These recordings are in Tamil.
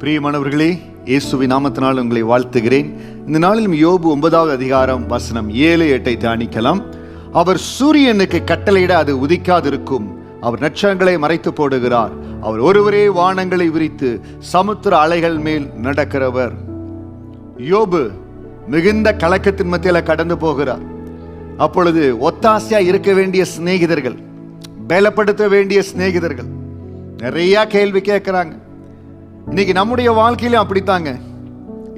பிரியமானவர்களே, இயேசுவின் நாமத்தினால் உங்களை வாழ்த்துகிறேன். இந்த நாளிலும் யோபு 9வது அதிகாரம் வசனம் 7-8 தியானிக்கலாம். அவர் சூரியனுக்கு கட்டளையிட அது உதிக்காதிருக்கும், அவர் நட்சத்திரங்களை மறைத்து போடுகிறார், அவர் ஒருவரே வானங்களை விரித்து சமுத்திர அலைகள் மேல் நடக்கிறவர். யோபு மிகுந்த கலக்கத்தின் மத்தியில் கடந்து போகிறார். அப்பொழுது ஒத்தாசையா இருக்க வேண்டிய சிநேகிதர்கள், பலப்படுத்த வேண்டிய சிநேகிதர்கள் நிறைய கேள்வி கேட்கிறாங்க. இன்னைக்கு நம்முடைய வாழ்க்கையிலும் அப்படித்தாங்க.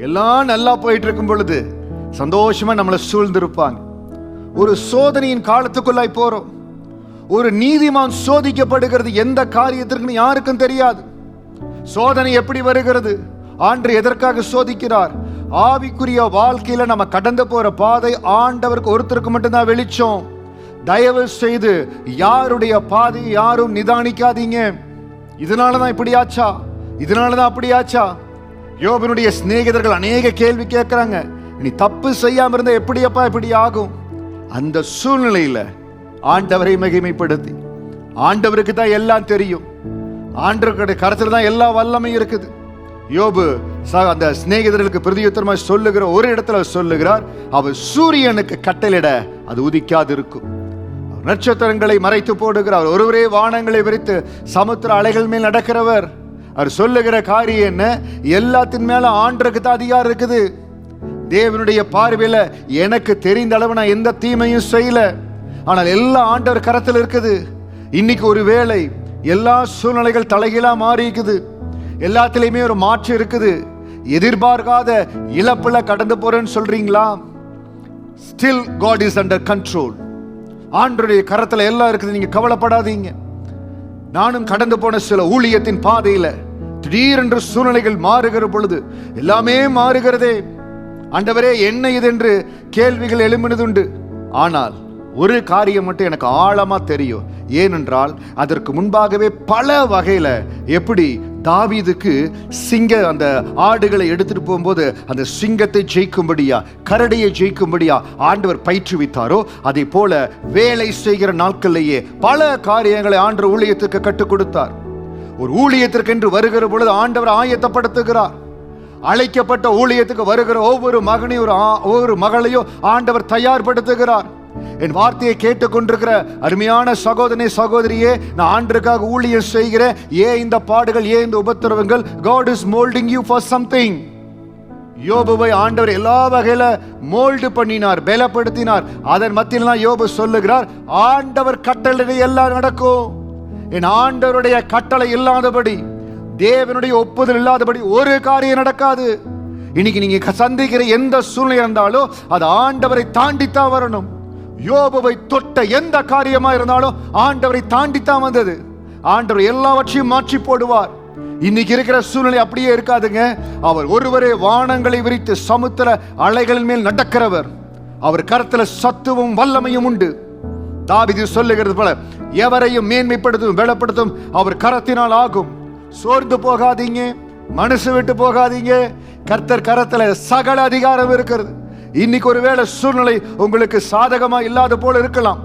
எல்லாம் நல்லா போயிட்டு இருக்கும் பொழுது சந்தோஷமா நம்மளை சூழ்ந்திருப்பாங்க. ஒரு சோதனையின் காலத்துக்குள்ளாய் போறோம். ஒரு நீதிமான் சோதிக்கப்படுகிறது எந்த காரியத்திற்கு யாருக்கும் தெரியாது. சோதனை எப்படி வருகிறது, ஆண்டவர் எதற்காக சோதிக்கிறார்? ஆவிக்குரிய வாழ்க்கையில நம்ம கடந்து போற பாதை ஆண்டவருக்கு ஒருத்தருக்கு மட்டும்தான் வெளிச்சம். தயவு செய்து யாருடைய பாதை யாரும் நிதானிக்காதீங்க. இதனாலதான் இப்படியாச்சா, இதனாலதான் அப்படியாச்சா. யோபனுடைய சிநேகிதர்கள் அநேக கேள்வி கேட்கிறாங்க. நீ தப்பு செய்யாம இருந்தா எப்படியப்பா இப்படி ஆகும்? அந்த சூழ்நிலையில ஆண்டவரை மகிமைப்படுத்தி, ஆண்டவருக்கு தான் எல்லாம் தெரியும், ஆண்டவருடைய கருத்துல தான் எல்லா வல்லமை இருக்குது. யோபு அந்த சிநேகிதர்களுக்கு பிரதியுத்தரமாக சொல்லுகிற ஒரு இடத்துல சொல்லுகிறார், அவர் சூரியனுக்கு கட்டளையிட அது உதிக்காது இருக்கும், நட்சத்திரங்களை மறைத்து போடுகிறார், ஒருவரே வானங்களை விரித்து சமுத்திர அலைகள் மேல் நடக்கிறவர். அவர் சொல்லுகிற காரியம் என்ன? எல்லாத்தின் மேல ஆண்டவருக்கு தான் அதிகாரம் இருக்குது. தேவனுடைய பார்வையில எனக்கு தெரிந்த அளவு நான் எந்த தீமையும் செய்யல, ஆனால் எல்லா ஆண்டவர் கரத்தில் இருக்குது. இன்னைக்கு ஒரு வேளை எல்லா சூழ்நிலைகள் தலைகீழா மாறி இருக்குது, எல்லாத்திலையுமே ஒரு மாற்றம் இருக்குது. எதிர்பார்க்காத இழப்புல கடந்து போறேன்னு சொல்றீங்களா? Still God is under control. ஆண்டவருடைய கரத்துல எல்லாம் இருக்குது, நீங்க கவலைப்படாதீங்க. நானும் கடந்து போன சில ஊழியத்தின் பாதையில திடீரென்று சூழ்நிலைகள் மாறுகிற பொழுது எல்லாமே மாறுகிறதே. ஆண்டவரே என்ன இது என்று கேள்விகள் எழும்பினதுண்டு. ஆனால் ஒரு காரியம் மட்டும் எனக்கு ஆழமா தெரியும். ஏனென்றால் அதற்கு முன்பாகவே பல வகையில எப்படி தாவீதுக்கு அந்த ஆடுகளை எடுத்துட்டு போகும்போது அந்த சிங்கத்தை ஜெயிக்கும்படியா, கரடியை ஜெயிக்கும்படியா ஆண்டவர் பயிற்றுவித்தாரோ, அதே போல வேலை செய்கிற நாட்களிலேயே பல காரியங்களை ஆண்டவர் ஊழியத்துக்கு கற்றுக் கொடுத்தார். ஒரு ஊழியத்திற்கு என்று வருகிற பொழுது ஆண்டவர் ஆயத்தப்படுத்துகிறார். அழைக்கப்பட்ட ஊழியத்துக்கு வருகிற ஒவ்வொரு மகனையும் ஒவ்வொரு மகளையும் ஆண்டவர் தயார்படுத்துகிறார். என் வார்த்தையை கேட்டுக்கொண்டிருக்கிற அருமையான சகோதரனே, சகோதரியே, நான் ஆண்டவருக்காக ஊழியம் செய்கிறேன். ஏன் இந்த பாடுகள், ஏன் இந்த உபத்திரவங்கள்? God is molding you for something. யோபுவை ஆண்டவர் எல்லா வகையில மோல்டு பண்ணினார், பலப்படுத்தினார். அதன் மத்தியில் யோபு சொல்லுகிறார், ஆண்டவர் கட்டளை எல்லாம் நடக்கும். என் ஆண்டவருடைய கட்டளை இல்லாதபடி, தேவனுடைய ஒப்புதல் இல்லாதபடி ஒரு காரியம் நடக்காது. இன்னைக்கு நீங்க சந்திக்கிற எந்த சூழ்நிலை இருந்தாலும் அது ஆண்டவரை தாண்டித்தான் வரணும். யோபுவை தொட்ட எந்த காரியமா இருந்தாலும் ஆண்டவரை தாண்டித்தான் வந்தது. ஆண்டவர் எல்லாவற்றையும் மாற்றி போடுவார். இன்னைக்கு இருக்கிற சூழ்நிலை அப்படியே இருக்காதுங்க. அவர் ஒருவரே வானங்களை விரித்து சமுத்திர அலைகளின் மேல் நடக்கிறவர். அவர் கரத்துல சத்துவம் வல்லமையும் உண்டு. தாவீது சொல்லுகிறது போல, எவரையும் மேன்மைப்படுத்தும் பலப்படுத்தும் அவர் கரத்தினால் ஆகும். சோர்ந்து போகாதீங்க, மனசு விட்டு போகாதீங்க. கர்த்தர் கரத்துல சகல அதிகாரம் இருக்கிறது. இன்னைக்கு ஒருவேளை சூழ்நிலை உங்களுக்கு சாதகமா இல்லாத போல இருக்கலாம்,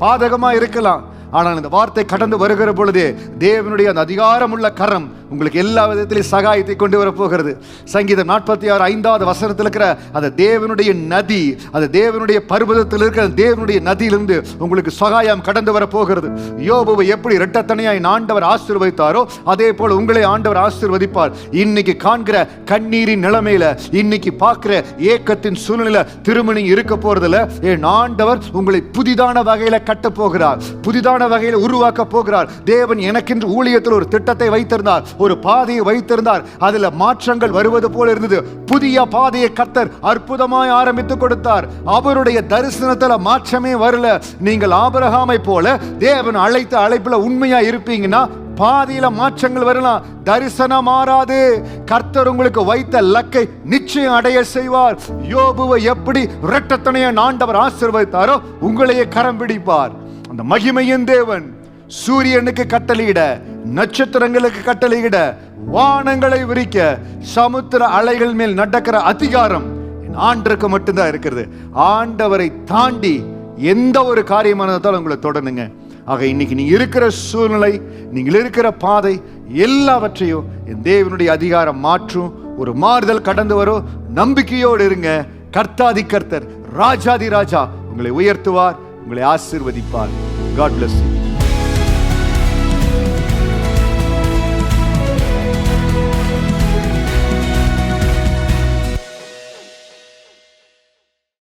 பாதகமா இருக்கலாம். ஆனால் இந்த வார்த்தை கடந்து வருகிற பொழுதே தேவனுடைய அந்த அதிகாரம் உள்ள கரம் உங்களுக்கு எல்லா விதத்திலும் சகாயத்தை கொண்டு வரப்போகிறது. சங்கீதம் 46:5 வசனத்தில் இருக்கிற அந்த தேவனுடைய நதி, அந்த தேவனுடைய பர்வதத்தில் இருக்கிற தேவனுடைய நதியிலிருந்து உங்களுக்கு சகாயம் கடந்து வரப்போகிறது. யோபுவை எப்படி இரட்டத்தனையாய் ஆண்டவர் ஆசீர்வதித்தாரோ அதே போல உங்களை ஆண்டவர் ஆசீர்வதிப்பார். இன்னைக்கு காண்கிற கண்ணீரின் நிலைமையில, இன்னைக்கு பார்க்கிற ஏக்கத்தின் சூழ்நிலையில திருமணி இருக்க போறதுல என் ஆண்டவர் உங்களை புதிதான வகையில கட்ட போகிறார், புதிதான வகையில் உருவாக்க போகிறார். தேவன் எனக்கென்று ஊழியத்தில் ஒரு திட்டத்தை வைத்திருந்தார், ஒரு பாதையை வைத்திருந்தார். அதுல மாற்றங்கள் வருவது போல இருந்தது. புதிய பாதையை கர்த்தர் அற்புதமாய் ஆரம்பித்து கொடுத்தார். அவருடைய தரிசனத்துல மாற்றமே வரல. நீங்கள் ஆபிரகாமை போல தேவன் அழைத்த அழைப்புல உண்மையா இருப்பீங்கன்னா பாதையில மாற்றங்கள் வரலாம், தரிசனம் மாறாது. கர்த்தர் உங்களுக்கு வைத்த லக்கை நிச்சயம் அடைய செய்வார். யோபுவை எப்படி இரட்டத்தனைய ஆண்டவர் ஆசீர்வதித்தாரோ உங்களையே கரம் பிடிப்பார். அந்த மகிமையின் தேவன் சூரியனுக்கு கட்டளையிட, நட்சத்திரங்களுக்கு கட்டளையிட, வானங்களை விரிக்க, சமுத்திர அலைகள் மேல் நடக்கிற அதிகாரம் என் ஆண்டவருக்கு மட்டும்தான் இருக்கிறது. ஆண்டவரை தாண்டி எந்த ஒரு காரியமானதாலும் உங்களை தொடருங்க. ஆக இன்னைக்கு நீங்க இருக்கிற சூழ்நிலை, நீங்கள் இருக்கிற பாதை எல்லாவற்றையும் என் தேவனுடைய அதிகாரம் மாற்றும். ஒரு மாறுதல் கடந்து வரும். நம்பிக்கையோடு இருங்க. கர்த்தாதி கர்த்தர், ராஜாதி ராஜா உங்களை உயர்த்துவார், உங்களை ஆசீர்வதிப்பார். God bless you.